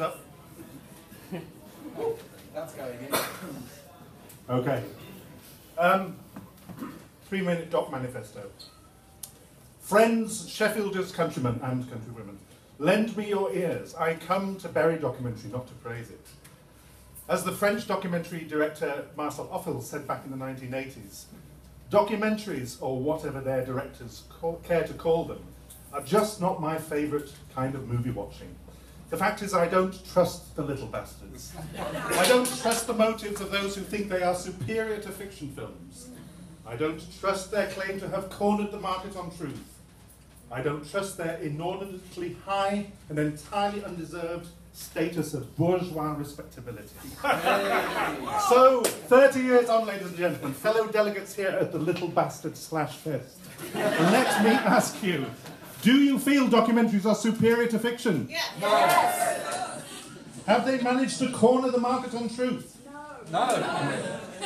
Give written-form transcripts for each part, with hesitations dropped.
thumbs up. That's going in. Okay. 3-minute doc manifesto. Friends, Sheffielders, countrymen and countrywomen, lend me your ears. I come to bury documentary, not to praise it. As the French documentary director Marcel Offel said back in the 1980s, documentaries, or whatever their directors care to call them, are just not my favourite kind of movie watching. The fact is I don't trust the little bastards. I don't trust the motives of those who think they are superior to fiction films. I don't trust their claim to have cornered the market on truth. I don't trust their inordinately high and entirely undeserved status of bourgeois respectability. So, 30 years on, ladies and gentlemen, fellow delegates here at the Little Bastard /Fest, let me ask you, do you feel documentaries are superior to fiction? Yes. Have they managed to corner the market on truth? No.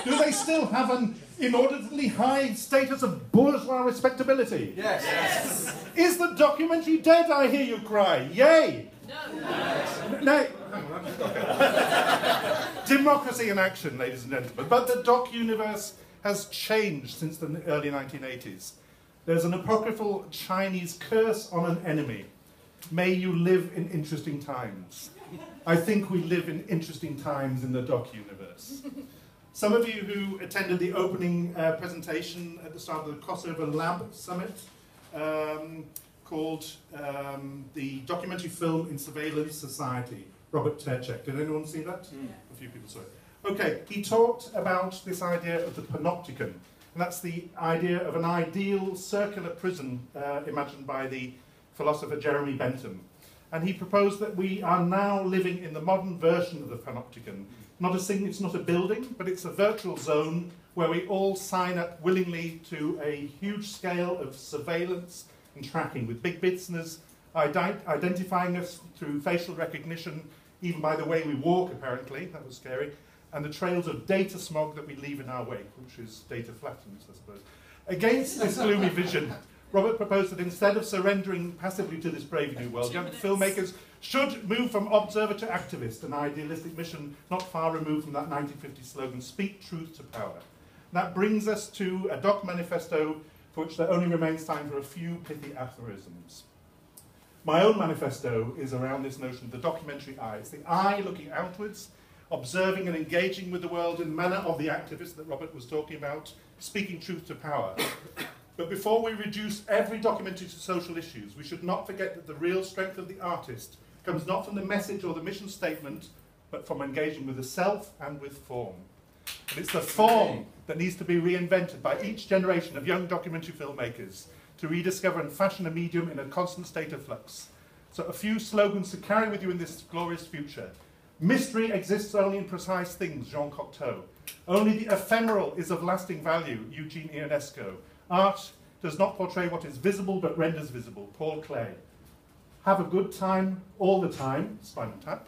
Do they still have an inordinately high status of bourgeois respectability? Yes. Yes. Is the documentary dead, I hear you cry? Yay! No. Nay. Democracy in action, ladies and gentlemen. But the doc universe has changed since the early 1980s. There's an apocryphal Chinese curse on an enemy. May you live in interesting times. I think we live in interesting times in the doc universe. Some of you who attended the opening presentation at the start of the Crossover Lab Summit, called the Documentary Film in Surveillance Society, Robert Terchek. Did anyone see that? A few people saw it. Okay, he talked about this idea of the panopticon, and that's the idea of an ideal circular prison imagined by the philosopher Jeremy Bentham. And he proposed that we are now living in the modern version of the panopticon. It's not a building, but it's a virtual zone where we all sign up willingly to a huge scale of surveillance and tracking, with big business identifying us through facial recognition, even by the way we walk, apparently, that was scary, and the trails of data smog that we leave in our wake, which is data flatness, I suppose. Against this gloomy vision, Robert proposed that instead of surrendering passively to this brave new world, young filmmakers should move from observer to activist, an idealistic mission not far removed from that 1950 slogan, "Speak truth to power." And that brings us to a doc manifesto for which there only remains time for a few pithy aphorisms. My own manifesto is around this notion of the documentary eye. It's the eye looking outwards, observing and engaging with the world in the manner of the activist that Robert was talking about, speaking truth to power. But before we reduce every documentary to social issues, we should not forget that the real strength of the artist comes not from the message or the mission statement, but from engaging with the self and with form. And it's the form that needs to be reinvented by each generation of young documentary filmmakers to rediscover and fashion a medium in a constant state of flux. So a few slogans to carry with you in this glorious future. Mystery exists only in precise things, Jean Cocteau. Only the ephemeral is of lasting value, Eugene Ionesco. Art does not portray what is visible but renders visible, Paul Klee. Have a good time all the time, Spinal Tap.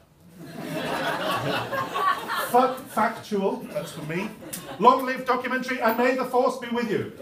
Factual, that's for me. Long live documentary, and may the force be with you.